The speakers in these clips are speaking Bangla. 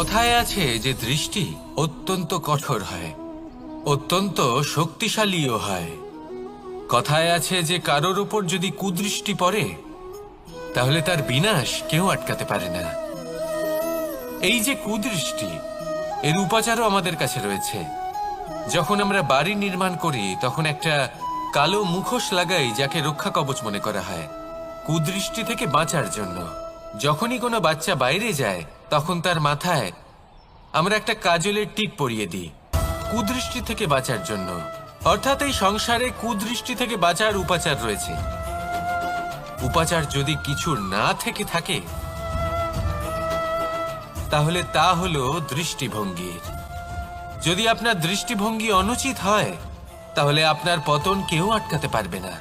কথায় আছে যে দৃষ্টি অত্যন্ত কঠোর হয়, অত্যন্ত শক্তিশালীও হয়। কথায় আছে যে কারোর উপর যদি কুদৃষ্টি পড়ে তাহলে তার বিনাশ কেউ আটকাতে পারে না। এই যে কুদৃষ্টি, এর উপাচারও আমাদের কাছে রয়েছে। যখন আমরা বাড়ি নির্মাণ করি তখন একটা কালো মুখোশ লাগাই, যাকে রক্ষা কবচ মনে করা হয়, কুদৃষ্টি থেকে বাঁচার জন্য। যখনই কোনো বাচ্চা বাইরে যায় তখন তার মাথায় আমরা একটা কাজলের টিপ পরিয়ে দিই, কুদৃষ্টি থেকে বাঁচার জন্য। অর্থাৎ এই সংসারে কুদৃষ্টি থেকে বাঁচার উপাচার রয়েছে। উপাচার যদি কিছু না থেকে থাকে তাহলে তা হলো দৃষ্টিভঙ্গির। যদি আপনার দৃষ্টিভঙ্গি অনুচিত হয় তাহলে আপনার পতন কেউ আটকাতে পারবে না।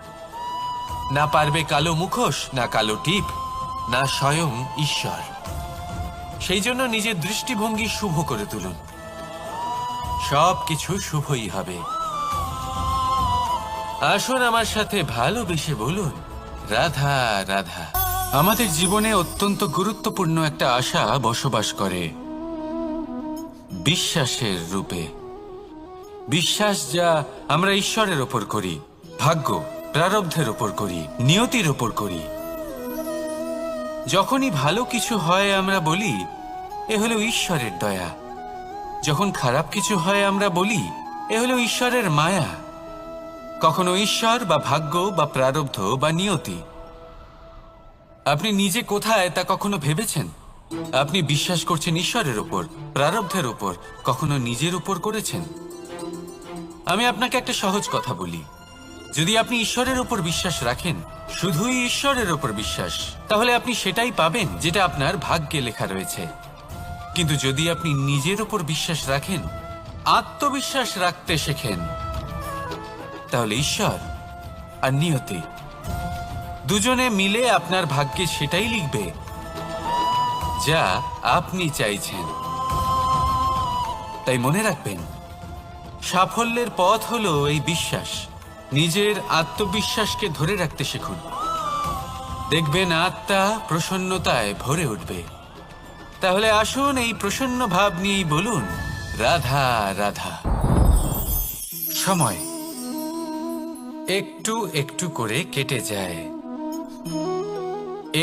না পারবে কালো মুখোশ, না কালো টিপ, না স্বয়ং ঈশ্বর। সেই জন্য নিজের দৃষ্টিভঙ্গি শুভ করে তুলুন, সব কিছু শুভই হবে। আসুন আমার সাথে ভালোবেসে বলুন, রাধা রাধা। আমাদের জীবনে অত্যন্ত গুরুত্বপূর্ণ একটা আশা বসবাস করে, বিশ্বাসের রূপে। বিশ্বাস যা আমরা ঈশ্বরের ওপর করি, ভাগ্য, প্রারব্ধের ওপর করি, নিয়তির ওপর করি। যখনই ভালো কিছু হয় আমরা বলি এ হলো ঈশ্বরের দয়া। যখন খারাপ কিছু হয় আমরা বলি এ হলো ঈশ্বরের মায়া। কখনো ঈশ্বর বা ভাগ্য বা প্রারব্ধ বা নিয়তি। আপনি নিজে কোথায় তা কখনো ভেবেছেন? আপনি বিশ্বাস করছেন ঈশ্বরের উপর, প্রারব্ধের উপর, কখনো নিজের উপর করেছেন? আমি আপনাকে একটা সহজ কথা বলি, যদি আপনি ঈশ্বরের উপর বিশ্বাস রাখেন, শুধুই ঈশ্বরের উপর বিশ্বাস, তাহলে আপনি সেটাই পাবেন যেটা আপনার ভাগ্যে লেখা রয়েছে। কিন্তু যদি আপনি নিজের উপর বিশ্বাস রাখেন, আত্মবিশ্বাস রাখতে শেখেন, তাহলে ঈশ্বর আর নিয়তি দুজনে মিলে আপনার ভাগ্যে সেটাই লিখবে যা আপনি চাইছেন। তাই মনে রাখবেন, সাফল্যের পথ হলো এই বিশ্বাস। নিজের আত্মবিশ্বাসকে ধরে রাখতে শিখুন, দেখবেন আত্মা প্রসন্নতায় ভরে উঠবে। তাহলে আসুন এই প্রসন্ন ভাব নিয়েই বলুন, রাধা রাধা। সময় একটু একটু করে কেটে যায়,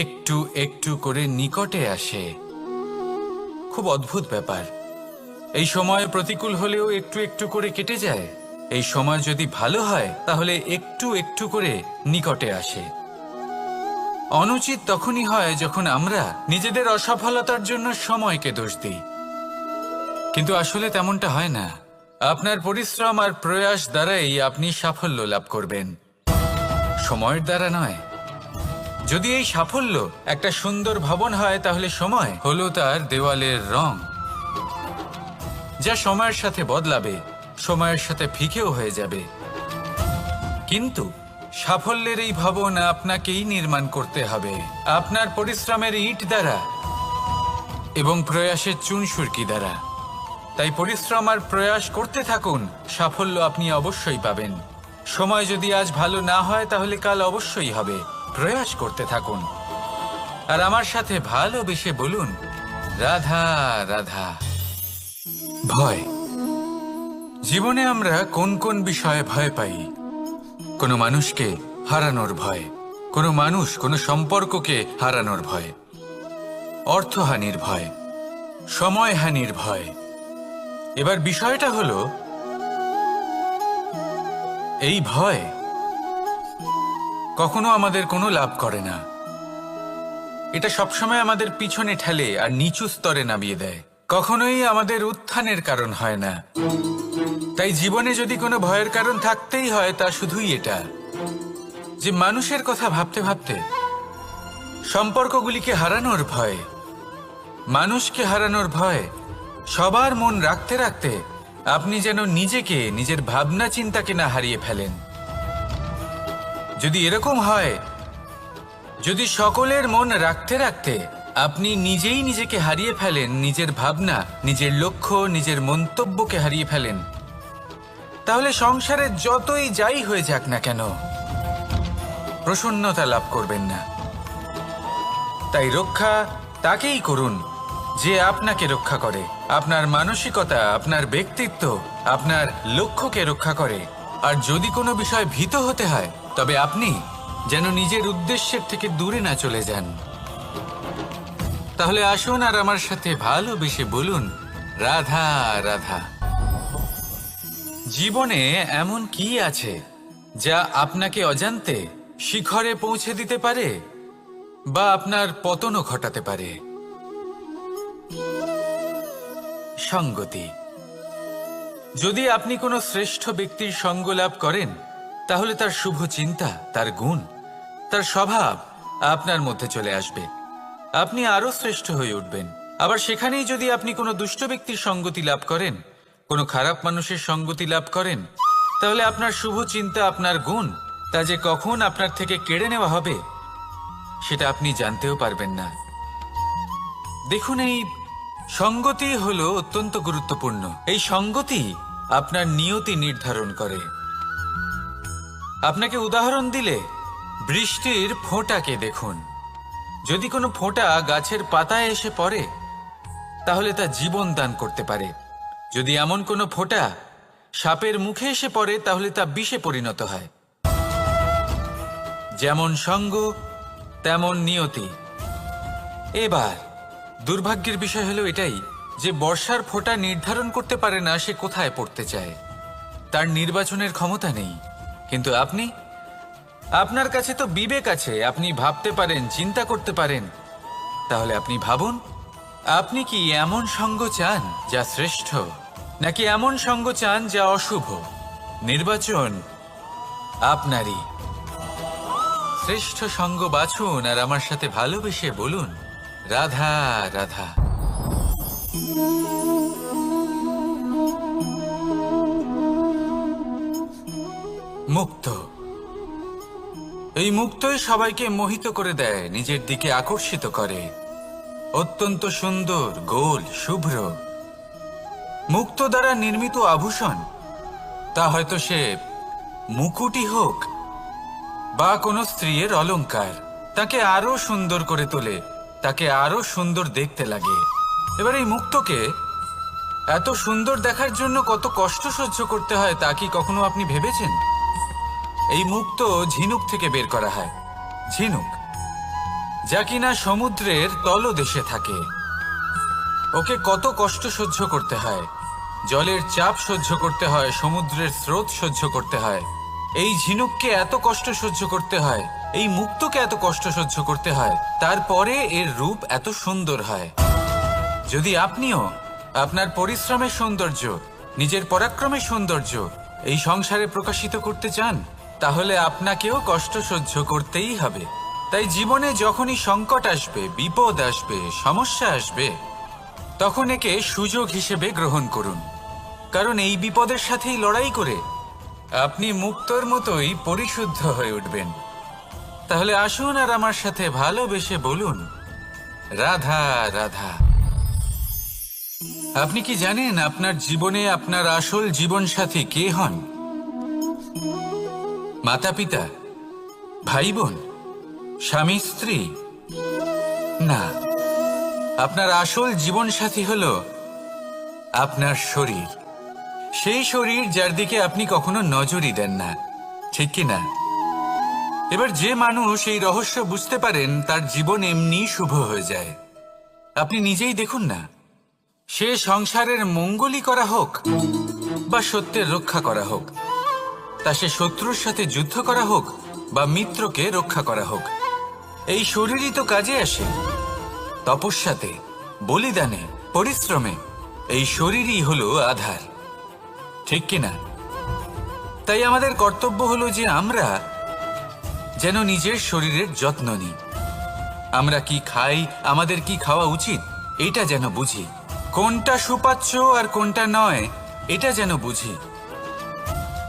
একটু একটু করে নিকটে আসে। খুব অদ্ভুত ব্যাপার। এই সময় প্রতিকূল হলেও একটু একটু করে কেটে যায়। এই সময় যদি ভালো হয় তাহলে একটু একটু করে নিকটে আসে। অনুচিত তখনই হয় যখন আমরা নিজেদের অসফলতার জন্য সময়কে দোষ দিই। কিন্তু আসলে তেমনটা হয় না। আপনার পরিশ্রম আর প্রয়াস দ্বারাই আপনি সাফল্য লাভ করবেন, সময়ের দ্বারা নয়। যদি এই সাফল্য একটা সুন্দর ভবন হয় তাহলে সময় হলো তার দেওয়ালের রং, যা সময়ের সাথে বদলাবে, সময়ের সাথে ফিকেও হয়ে যাবে। কিন্তু সাফল্যের এই ভবন আপনাকেই নির্মাণ করতে হবে, আপনার পরিশ্রমের ইট দ্বারা এবং প্রয়াসের চুনসুরকি দ্বারা। তাই পরিশ্রম আর প্রয়াস করতে থাকুন, সাফল্য আপনি অবশ্যই পাবেন। সময় যদি আজ ভালো না হয় তাহলে কাল অবশ্যই হবে। প্রয়াস করতে থাকুন আর আমার সাথে ভালোবেসে বলুন, রাধা রাধা। ভয়। জীবনে আমরা কোন কোন বিষয়ে ভয় পাই? কোনো মানুষকে হারানোর ভয়, কোনো মানুষ, কোনো সম্পর্ককে হারানোর ভয়, অর্থহানির ভয়, সময়হানির ভয়। এবার বিষয়টা হলো, এই ভয় কখনো আমাদের কোনো লাভ করে না। এটা সবসময় আমাদের পিছনে ঠেলে আর নিচু স্তরে নামিয়ে দেয়, কখনোই আমাদের উত্থানের কারণ হয় না। তাই জীবনে যদি কোনো ভয়ের কারণ থাকতেই হয় তা শুধুই এটা, যে মানুষের কথা ভাবতে ভাবতে সম্পর্কগুলিকে হারানোর ভয়, মানুষকে হারানোর ভয়, সবার মন রাখতে রাখতে আপনি যেন নিজেকে, নিজের ভাবনা চিন্তাকে না হারিয়ে ফেলেন। যদি এরকম হয়, যদি সকলের মন রাখতে রাখতে আপনি নিজেই নিজেকে হারিয়ে ফেলেন, নিজের ভাবনা, নিজের লক্ষ্য, নিজের মন্তব্যকে হারিয়ে ফেলেন, তাহলে সংসারে যতই যাই হয়ে যাক না কেন প্রসন্নতা লাভ করবেন না। তাই রক্ষা তাকেই করুন যে আপনাকে রক্ষা করে, আপনার মানসিকতা, আপনার ব্যক্তিত্ব, আপনার লক্ষ্যকে রক্ষা করে। আর যদি কোনো বিষয় ভীত হতে হয়, তবে আপনি যেন নিজের উদ্দেশ্যের থেকে দূরে না চলে যান। তাহলে আসুন আর আমার সাথে ভালোবেসে বলুন, রাধা রাধা। জীবনে এমন কি আছে যা আপনাকে অজান্তে শিখরে পৌঁছে দিতে পারে বা আপনার পতনও ঘটাতে পারে? সঙ্গতি। যদি আপনি কোনো শ্রেষ্ঠ ব্যক্তির সঙ্গ লাভ করেন, তাহলে তার শুভ চিন্তা, তার গুণ, তার স্বভাব আপনার মধ্যে চলে আসবে। আপনি আরো শ্রেষ্ঠ হয়ে উঠবেন। আবার সেখানেই যদি আপনি কোনো দুষ্ট ব্যক্তির সঙ্গতি লাভ করেন, কোনো খারাপ মানুষের সঙ্গতি লাভ করেন, তাহলে আপনার শুভ চিন্তা, আপনার গুণ, তা যে কখন আপনার থেকে কেড়ে নেওয়া হবে সেটা আপনি জানতেও পারবেন না। দেখুন, এই সঙ্গতি হলো অত্যন্ত গুরুত্বপূর্ণ। এই সঙ্গতি আপনার নিয়তি নির্ধারণ করে। আপনাকে উদাহরণ দিলে, বৃষ্টির ফোঁটাকে দেখুন। যদি কোনো ফোঁটা গাছের পাতায় এসে পড়ে, তাহলে তা জীবন দান করতে পারে। যদি এমন কোনো ফোঁটা সাপের মুখে এসে পড়ে, তাহলে তা বিষে পরিণত হয়। যেমন সঙ্গ, তেমন নিয়তি। এবার দুর্ভাগ্যের বিষয় হলো এটাই যে বর্ষার ফোঁটা নির্ধারণ করতে পারে না সে কোথায় পড়তে চায়। তার নির্বাচনের ক্ষমতা নেই। কিন্তু আপনার কাছে তো বিবেক আছে, আপনি ভাবতে পারেন, চিন্তা করতে পারেন। তাহলে আপনি ভাবুন, আপনি কি এমন সঙ্গ চান যা শ্রেষ্ঠ, নাকি এমন সঙ্গ চান যা অশুভ? নির্বাচন আপনারই। শ্রেষ্ঠ সঙ্গ বাছুন আর আমার সাথে ভালোবেসে বলুন, রাধা রাধা। মুক্ত। এই মুক্তই সবাইকে মোহিত করে দেয়, নিজের দিকে আকর্ষিত করে। অত্যন্ত সুন্দর, গোল, শুভ্র। মুক্ত দ্বারা নির্মিত আভূষণ, তা হয়তো সে মুকুটই হোক বা কোনো স্ত্রীর অলংকার, তাকে আরো সুন্দর করে তোলে, তাকে আরো সুন্দর দেখতে লাগে। এবার এই মুক্তকে এত সুন্দর দেখার জন্য কত কষ্ট সহ্য করতে হয় তা কি কখনো আপনি ভেবেছেন? এই মুক্ত ঝিনুক থেকে বের করা হয়। ঝিনুক, যা কিনা সমুদ্রের তলদেশে থাকে। ওকে কত কষ্ট সহ্য করতে হয়, জলের চাপ সহ্য করতে হয়, সমুদ্রের স্রোত সহ্য করতে হয়। এই ঝিনুককে এত কষ্ট সহ্য করতে হয়, এই মুক্তকে এত কষ্ট সহ্য করতে হয়, তারপরে এর রূপ এত সুন্দর হয়। যদি আপনিও আপনার পরিশ্রমের সৌন্দর্য, নিজের পরাক্রমের সৌন্দর্য এই সংসারে প্রকাশিত করতে চান, তাহলে আপনাকেও কষ্ট সহ্য করতেই হবে। তাই জীবনে যখনই সংকট আসবে, বিপদ আসবে, সমস্যা আসবে, তখন একে সুযোগ হিসেবে গ্রহণ করুন। কারণ এই বিপদের সাথেই লড়াই করে আপনি মুক্তর মতোই পরিশুদ্ধ হয়ে উঠবেন। তাহলে আসুন আর আমার সাথে ভালোবেসে বলুন, রাধা রাধা। আপনি কি জানেন আপনার জীবনে আপনার আসল জীবনসাথী কে হন? মাতা পিতা, ভাই বোন, স্বামী স্ত্রী? না, আপনার আসল জীবনসাথী হলো আপনার শরীর। সেই শরীর যার দিকে আপনি কখনো নজরই দেন না, ঠিক কি না? এবার যে মানুষ এই রহস্য বুঝতে পারেন, তার জীবন এমনি শুভ হয়ে যায়। আপনি নিজেই দেখুন না, সে সংসারের মঙ্গলই করা হোক বা সত্যের রক্ষা করা হোক, তা সে শত্রুর সাথে যুদ্ধ করা হোক বা মিত্রকে রক্ষা করা হোক, এই শরীরই তো কাজে আসে। তপস্যাতে, বলিদানে, পরিশ্রমে এই শরীরই হলো আধার, ঠিক কিনা? তাই আমাদের কর্তব্য হলো যে আমরা যেন নিজের শরীরের যত্ন নিই। আমরা কি খাই, আমাদের কি খাওয়া উচিত, এটা যেন বুঝি। কোনটা সুপাচ্য আর কোনটা নয়, এটা যেন বুঝি।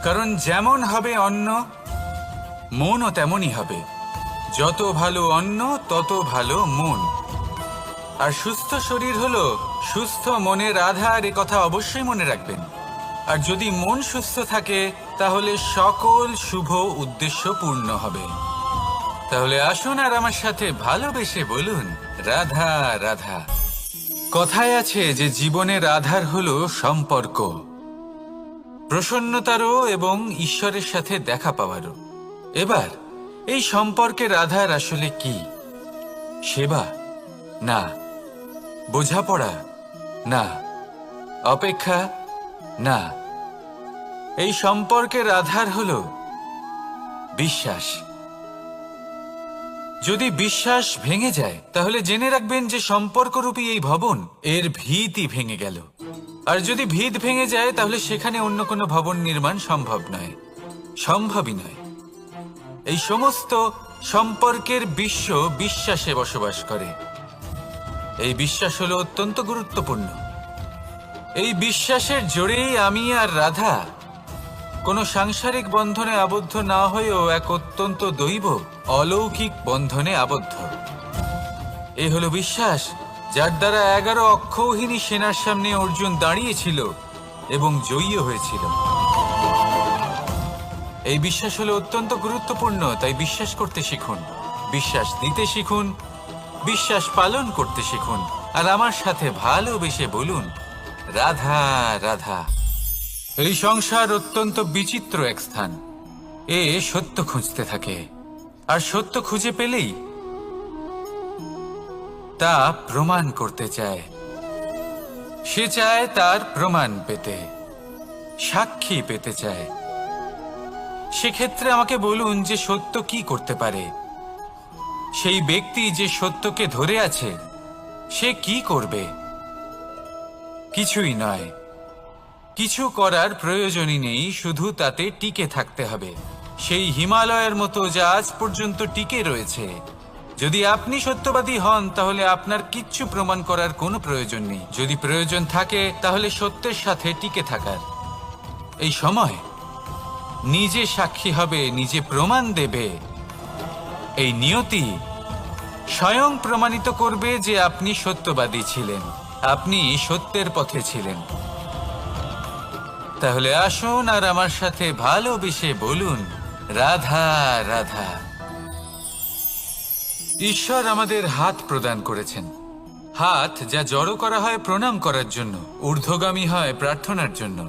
কারণ যেমন হবে অন্ন, মনও তেমনই হবে। যত ভালো অন্ন, তত ভালো মন। আর সুস্থ শরীর হলো সুস্থ মনের আধার, এ কথা অবশ্যই মনে রাখবেন। আর যদি মন সুস্থ থাকে, তাহলে সকল শুভ উদ্দেশ্য পূর্ণ হবে। তাহলে আসুন আর আমার সাথে ভালোবেসে বলুন, রাধা রাধা। কথায় আছে যে জীবনের আধার হলো সম্পর্ক, প্রসন্নতারও এবং ঈশ্বরের সাথে দেখা পাওয়ারও। এবার এই সম্পর্কের আধার আসলে কি? সেবা? না। বোঝাপড়া? না। অপেক্ষা? না। এই সম্পর্কের আধার হলো বিশ্বাস। যদি বিশ্বাস ভেঙে যায় তাহলে জেনে রাখবেন যে সম্পর্করূপী এই ভবন এর ভিতই ভেঙে গেল। আর যদি ভিত ভেঙে যায় তাহলে সেখানে অন্য কোনো ভবন নির্মাণ সম্ভব নয়, সম্ভবই নয়। এই সমস্ত সম্পর্কের বিশ্ব বিশ্বাসে বসবাস করে। এই বিশ্বাস হলো অত্যন্ত গুরুত্বপূর্ণ। এই বিশ্বাসের জোরেই আমি আর রাধা কোনো সাংসারিক বন্ধনে আবদ্ধ না হয়েও এক অত্যন্ত দৈব অলৌকিক বন্ধনে আবদ্ধ। এই হলো বিশ্বাস যার দ্বারা 11 অক্ষৌহিনী সেনার সামনে অর্জুন দাঁড়িয়েছিল এবং জয়ী হয়েছিল। এই বিশ্বাস হলো অত্যন্ত গুরুত্বপূর্ণ, তাই বিশ্বাস করতে শিখুন, বিশ্বাস দিতে শিখুন, বিশ্বাস পালন করতে শিখুন, আর আমার সাথে ভালোবেসে বলুন, রাধা রাধা। এই সংসার অত্যন্ত বিচিত্র এক স্থান। এ সত্য খুঁজতে থাকে, আর সত্য খুঁজে পেলেই তা প্রমাণ করতে চায়। সে চায় তার প্রমাণ পেতে, সাক্ষী পেতে চায়। সেক্ষেত্রে আমাকে বলুন যে সত্য কি করতে পারে? সেই ব্যক্তি যে সত্যকে ধরে আছে সে কি করবে? কিছুই নয়, কিছু করার প্রয়োজনই নেই, শুধু তাতে টিকে থাকতে হবে। সেই হিমালয়ের মতো যা আজ পর্যন্ত টিকে রয়েছে। যদি আপনি সত্যবাদী হন তাহলে আপনার কিচ্ছু প্রমাণ করার কোনো প্রয়োজন নেই। যদি প্রয়োজন থাকে তাহলে সত্যের সাথে টিকে থাকার। এই সময় নিজে সাক্ষী হবে, নিজে প্রমাণ দেবে। এই নিয়তি স্বয়ং প্রমাণিত করবে যে আপনি সত্যবাদী ছিলেন, আপনি সত্যের পথে ছিলেন। তাহলে আসুন আর আমার সাথে ভালোবেসে বলুন, রাধা রাধা। ঈশ্বর আমাদের হাত প্রদান করেছেন। হাত যা জড়ো করা হয় প্রণাম করার জন্য, ঊর্ধ্বগামী হয় প্রার্থনার জন্য।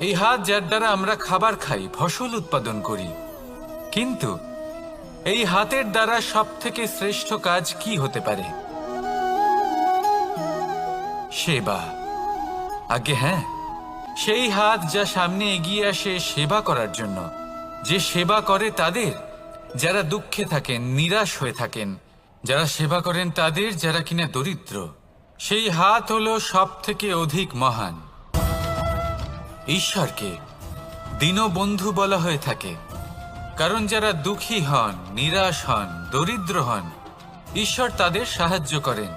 এই হাত যার দ্বারা আমরা খাবার খাই, ফসল উৎপাদন করি। কিন্তু এই হাতের দ্বারা সবথেকে শ্রেষ্ঠ কাজ কি হতে পারে? সেবা। আগে হ্যাঁ, সেই হাত যা সামনে এগিয়ে আসে সেবা করার জন্য, যে সেবা করে তাদের যারা দুঃখে থাকেন, নিরাশ হয়ে থাকেন, যারা সেবা করেন তাদের যারা কিনা দরিদ্র। সেই হাত হলো সব থেকে অধিক মহান। ঈশ্বরকে দীনবন্ধু বলা হয়ে থাকে, কারণ যারা দুঃখী হন, নিরাশ হন, দরিদ্র হন, ঈশ্বর তাদের সাহায্য করেন,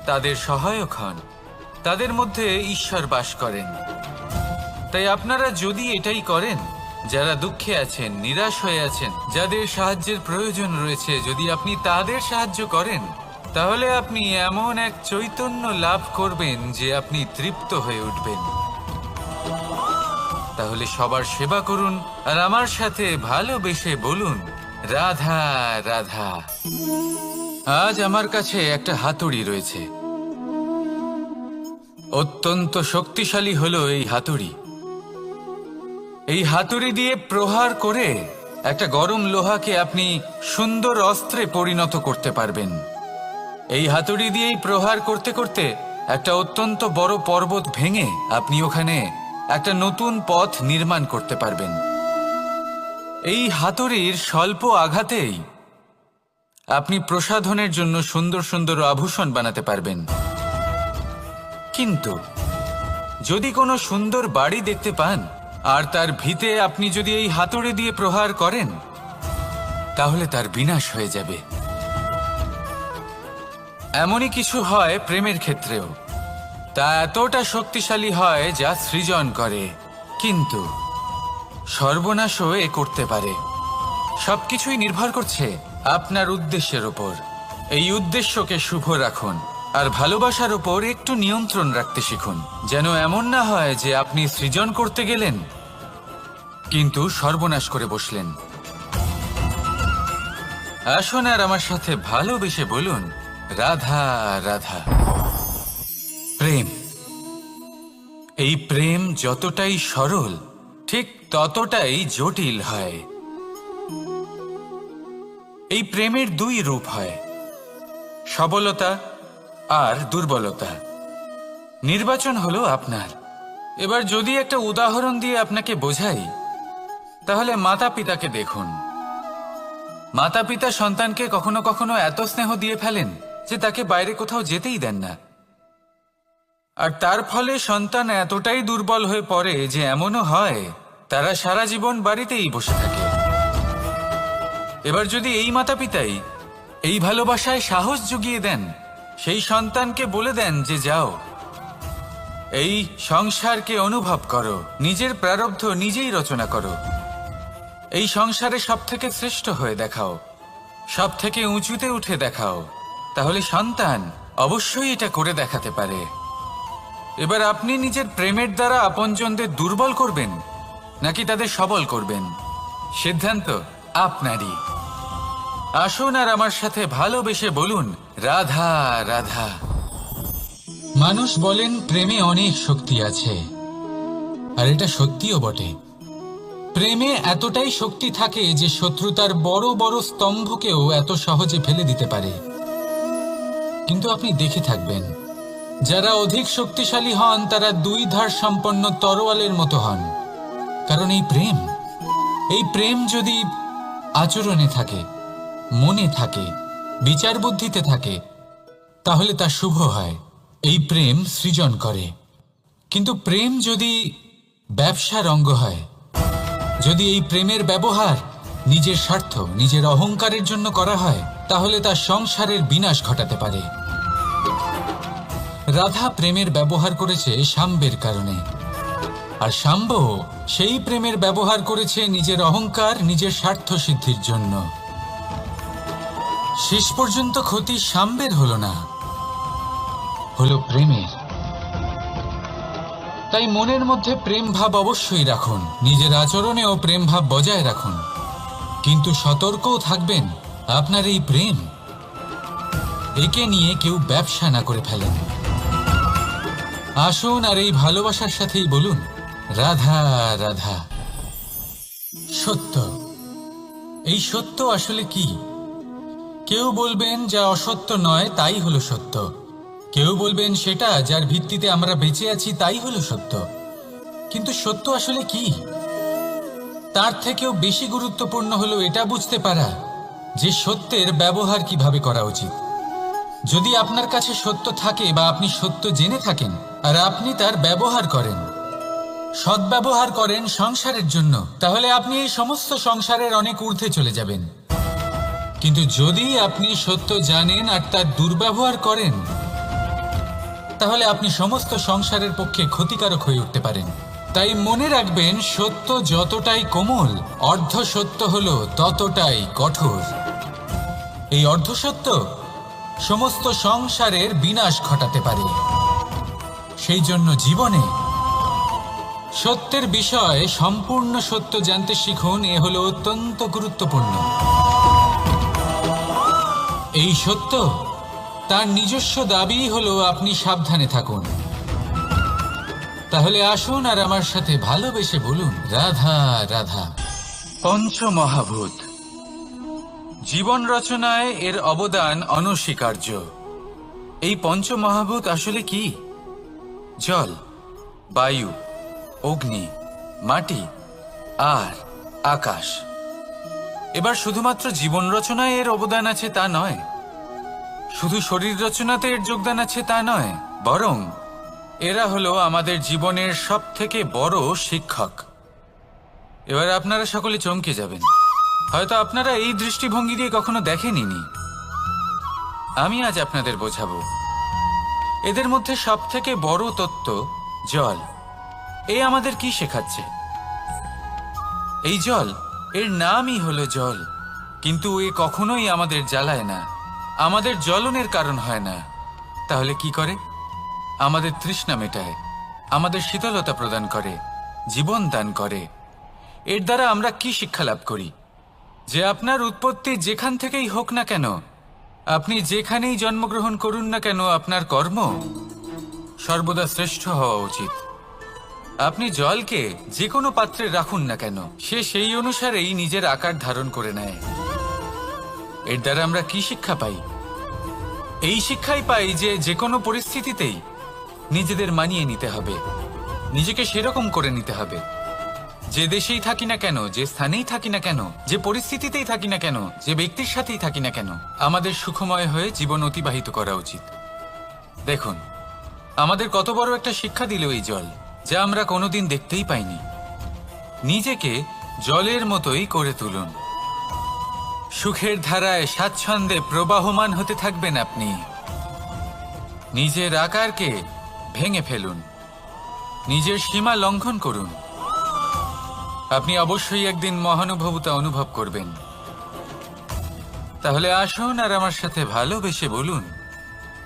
তাদের সহায়ক হন, তাদের মধ্যে ঈশ্বর বাস করেন। তাই আপনারা যদি এটাই করেন, যারা দুঃখে আছেন, নিরাশ হয়ে আছেন, যাদের সাহায্যের প্রয়োজন রয়েছে, যদি আপনি তাদের সাহায্য করেন, তাহলে আপনি এমন এক চৈতন্য লাভ করবেন যে আপনি তৃপ্ত হয়ে উঠবেন। তাহলে সবার সেবা করুন আর আমার সাথে ভালোবেসে বলুন, রাধা রাধা। আজ আমার কাছে একটা হাতুড়ি রয়েছে। অত্যন্ত শক্তিশালী হলো এই হাতুড়ি। এই হাতুড়ি দিয়ে প্রহার করে একটা গরম লোহাকে আপনি সুন্দর অস্ত্রে পরিণত করতে পারবেন। এই হাতুড়ি দিয়েই প্রহার করতে করতে একটা অত্যন্ত বড় পর্বত ভেঙে আপনি ওখানে একটা নতুন পথ নির্মাণ করতে পারবেন। এই হাতুড়ির স্বল্প আঘাতেই আপনি প্রসাধনের জন্য সুন্দর সুন্দর আভূষণ বানাতে পারবেন। কিন্তু যদি কোনো সুন্দর বাড়ি দেখতে পান আর তার ভিতে আপনি যদি এই হাতুড়ি দিয়ে প্রহার করেন, তাহলে তার বিনাশ হয়ে যাবে। এমনই কিছু হয় প্রেমের ক্ষেত্রেও। তা এতটা শক্তিশালী হয় যা সৃজন করে, কিন্তু সর্বনাশও এ করতে পারে। সবকিছুই নির্ভর করছে আপনার উদ্দেশ্যের ওপর। এই উদ্দেশ্যকে শুভ রাখুন আর ভালোবাসার ওপর একটু নিয়ন্ত্রণ রাখতে শিখুন, যেন এমন না হয় যে আপনি সৃজন করতে গেলেন কিন্তু সর্বনাশ করে বসলেন। আসুন আর আমার সাথে ভালোবেসে বলুন, রাধা রাধা। প্রেম। এই প্রেম যতটাই সরল ঠিক ততটাই জটিল হয়। এই প্রেমের দুই রূপ হয়, সবলতা আর দুর্বলতা। নির্বাচন হলো আপনার। এবার যদি একটা উদাহরণ দিয়ে আপনাকে বোঝাই, তাহলে মাতা পিতাকে দেখুন। মাতা পিতা সন্তানকে কখনো কখনো এত স্নেহ দিয়ে ফেলেন যে তাকে বাইরে কোথাও যেতেই দেন না, আর তার ফলে সন্তান এতটাই দুর্বল হয়ে পড়ে যে এমনও হয় তারা সারা জীবন বাড়িতেই বসে থাকে। এবার যদি এই মাতা পিতাই এই ভালোবাসায় সাহস জুগিয়ে দেন, সেই সন্তানকে বলে দেন যে যাও, এই সংসারকে অনুভব করো, নিজের প্রারব্ধ নিজেই রচনা করো, এই সংসারে সব থেকে শ্রেষ্ঠ হয়ে দেখাও, সব থেকে উঁচুতে উঠে দেখাও, তাহলে সন্তান অবশ্যই এটা করে দেখাতে পারে। এবার আপনি নিজের প্রেমের দ্বারা আপনজনদের দুর্বল করবেন নাকি তাদের সবল করবেন, সিদ্ধান্ত আপনারই। আসুন আর আমার সাথে ভালোবেসে বলুন, রাধা রাধা। মানুষ বলেন প্রেমে অনেক শক্তি আছে, আর এটা সত্যিও বটে। প্রেমে এতটাই শক্তি থাকে যে শত্রুতার বড় বড় স্তম্ভকেও এত সহজে ফেলে দিতে পারে। কিন্তু আপনি দেখে থাকবেন, যারা অধিক শক্তিশালী হন তারা দুই ধার সম্পন্ন তরোয়ালের মতো হন। কারণ এই প্রেম যদি আচরণে থাকে, মনে থাকে, বিচার বুদ্ধিতে থাকে, তাহলে তা শুভ হয়। এই প্রেম সৃজন করে। কিন্তু প্রেম যদি ব্যবসার অঙ্গ হয়, যদি এই প্রেমের ব্যবহার নিজের স্বার্থ, নিজের অহংকারের জন্য করা হয়, তাহলে তা সংসারের বিনাশ ঘটাতে পারে। রাধা প্রেমের ব্যবহার করেছে শাম্বের কারণে, আর শাম্ব সেই প্রেমের ব্যবহার করেছে নিজের অহংকার, নিজের স্বার্থ সিদ্ধির জন্য। শেষ পর্যন্ত ক্ষতি শাম্বের হলো না, হলো প্রেমের। তাই মনের মধ্যে প্রেম ভাব অবশ্যই রাখুন, নিজের আচরণেও প্রেম ভাব বজায় রাখুন, কিন্তু সতর্কও থাকবেন আপনার এই প্রেম, একে নিয়ে কেউ ব্যবসা না করে ফেলেন। আসুন আর এই ভালোবাসার সাথেই বলুন, রাধা রাধা। সত্য, এই সত্য আসলে কি? কেউ বলবেন যা অসত্য নয় তাই হলো সত্য, কেউ বলবেন সেটা যার ভিত্তিতে আমরা বেঁচে আছি তাই হলো সত্য। কিন্তু সত্য আসলে কি? তার থেকেও বেশি গুরুত্বপূর্ণ হলো এটা বুঝতে পারা যে সত্যের ব্যবহার কিভাবে করা উচিত। যদি আপনার কাছে সত্য থাকে বা আপনি সত্য জেনে থাকেন আর আপনি তার ব্যবহার করেন, সদ্ব্যবহার করেন সংসারের জন্য, তাহলে আপনি এই সমস্ত সংসারের অনেক ঊর্ধ্বে চলে যাবেন। কিন্তু যদি আপনি সত্য জানেন আর তার দুর্ব্যবহার করেন, তাহলে আপনি সমস্ত সংসারের পক্ষে ক্ষতিকারক হয়ে উঠতে পারেন। তাই মনে রাখবেন, সত্য যতটাই কোমল, অর্ধ সত্য হলো ততটাই কঠোর। এই অর্ধ সত্য সমস্ত সংসারের বিনাশ ঘটাতে পারে। সেই জন্য জীবনে সত্যের বিষয়ে সম্পূর্ণ সত্য জানতে শিখুন, এ হলো অত্যন্ত গুরুত্বপূর্ণ। এই সত্য তার নিজস্ব দাবি হলো আপনি সাবধানে থাকুন। তাহলে আসুন আর আমার সাথে ভালোবেসে বলুন, রাধা রাধা। পঞ্চমহাভূত, জীবন রচনায় এর অবদান অনস্বীকার্য। এই পঞ্চমহাভূত আসলে কি? জল, বায়ু, অগ্নি, মাটি আর আকাশ। এবার শুধুমাত্র জীবন রচনায় এর অবদান আছে তা নয়, শুধু শরীর রচনাতে এর যোগদান আছে তা নয়, বরং এরা হলো আমাদের জীবনের সব থেকে বড় শিক্ষক। এবার আপনারা সকলে চমকে যাবেন, হয়তো আপনারা এই দৃষ্টিভঙ্গি দিয়ে কখনো দেখেননি। আমি আজ আপনাদের বোঝাবো। এদের মধ্যে সব থেকে বড় তত্ত্ব জল। এ আমাদের কি শেখাচ্ছে? এই জল, এর নামই হলো জল, কিন্তু এ কখনোই আমাদের জ্বালায় না, আমাদের জ্বলনের কারণ হয় না। তাহলে কি করে? আমাদের তৃষ্ণা মেটায়, আমাদের শীতলতা প্রদান করে, জীবন দান করে। এর দ্বারা আমরা কি শিক্ষা লাভ করি? যে আপনার উৎপত্তি যেখান থেকেই হোক না কেন, আপনি যেখানেই জন্মগ্রহণ করুন না কেন, আপনার কর্ম সর্বদা শ্রেষ্ঠ হওয়া উচিত। আপনি জলকে যে কোনো পাত্রে রাখুন না কেন, সে সেই অনুসারেই নিজের আকার ধারণ করে নেয়। এর দ্বারা আমরা কি শিক্ষা পাই? এই শিক্ষাই পাই যে যে কোনো পরিস্থিতিতেই নিজেদের মানিয়ে নিতে হবে, নিজেকে সেরকম করে নিতে হবে। যে দেশেই থাকি না কেন, যে স্থানেই থাকি না কেন, যে পরিস্থিতিতেই থাকি না কেন, যে ব্যক্তির সাথেই থাকি না কেন, আমাদের সুখময় হয়ে জীবন অতিবাহিত করা উচিত। দেখুন, আমাদের কত বড় একটা শিক্ষা দিল এই জল, যা আমরা কোনোদিন দেখতেই পাইনি। নিজেকে জলের মতোই করে তুলুন। সুখের ধারায় স্বাচ্ছন্দ্যে প্রবাহমান হতে থাকবেন আপনি। নিজের আকারকে ভেঙে ফেলুন, নিজের সীমা লঙ্ঘন করুন। আপনি অবশ্যই একদিন মহানুভবতা অনুভব করবেন। তাহলে আসুন আর আমার সাথে ভালোবেসে বলুন,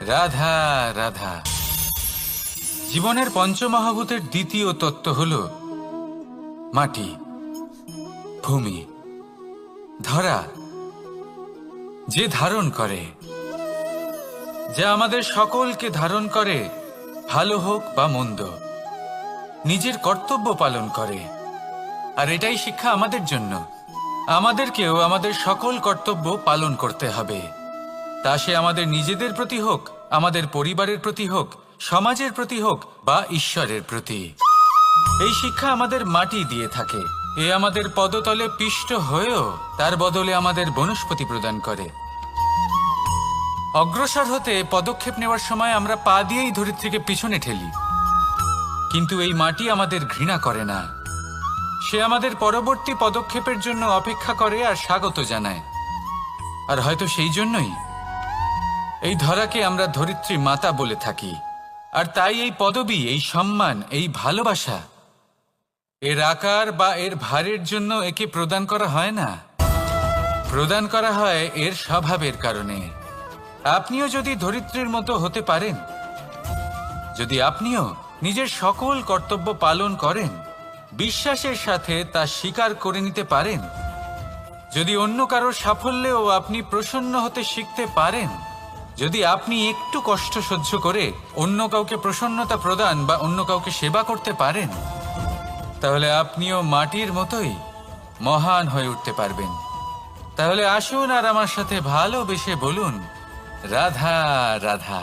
রাধা রাধা। জীবনের পঞ্চমহাভূতের দ্বিতীয় তত্ত্ব হল মাটি, ভূমি, ধরা, যে ধারণ করে, যা আমাদের সকলকে ধারণ করে, ভালো হোক বা মন্দ, নিজের কর্তব্য পালন করে। আর এটাই শিক্ষা আমাদের জন্য। আমাদেরকেও আমাদের সকল কর্তব্য পালন করতে হবে, তা সে আমাদের নিজেদের প্রতি হোক, আমাদের পরিবারের প্রতি হোক, সমাজের প্রতি হোক বা ঈশ্বরের প্রতি। এই শিক্ষা আমাদের মাটি দিয়ে থাকে। এ আমাদের পদতলে পিষ্ট হয়েও তার বদলে আমাদের বনস্পতি প্রদান করে। অগ্রসর হতে পদক্ষেপ নেওয়ার সময় আমরা পা দিয়েই ধরিত্রীকে পিছনে ঠেলি, কিন্তু এই মাটি আমাদের ঘৃণা করে না। সে আমাদের পরবর্তী পদক্ষেপের জন্য অপেক্ষা করে আর স্বাগত জানায়। আর হয়তো সেই জন্যই এই ধরাকে আমরা ধরিত্রী মাতা বলে থাকি। আর তাই এই পদবি, এই সম্মান, এই ভালোবাসা, এর আকার বা এর ভারের জন্য একে প্রদান করা হয় না, প্রদান করা হয় এর স্বভাবের কারণে। আপনিও যদি ধরিত্রীর মতো হতে পারেন, যদি আপনিও নিজের সকল কর্তব্য পালন করেন, বিশ্বাসের সাথে তা স্বীকার করে নিতে পারেন, যদি অন্য কারোর সাফল্যেও আপনি প্রসন্ন হতে শিখতে পারেন, যদি আপনি একটু কষ্ট সহ্য করে অন্য কাউকে প্রসন্নতা প্রদান বা অন্য কাউকে সেবা করতে পারেন, তাহলে আপনিও মাটির মতোই মহান হয়ে উঠতে পারবেন। তাহলে আসুন আর আমার সাথে ভালোবেসে বলুন, রাধা রাধা।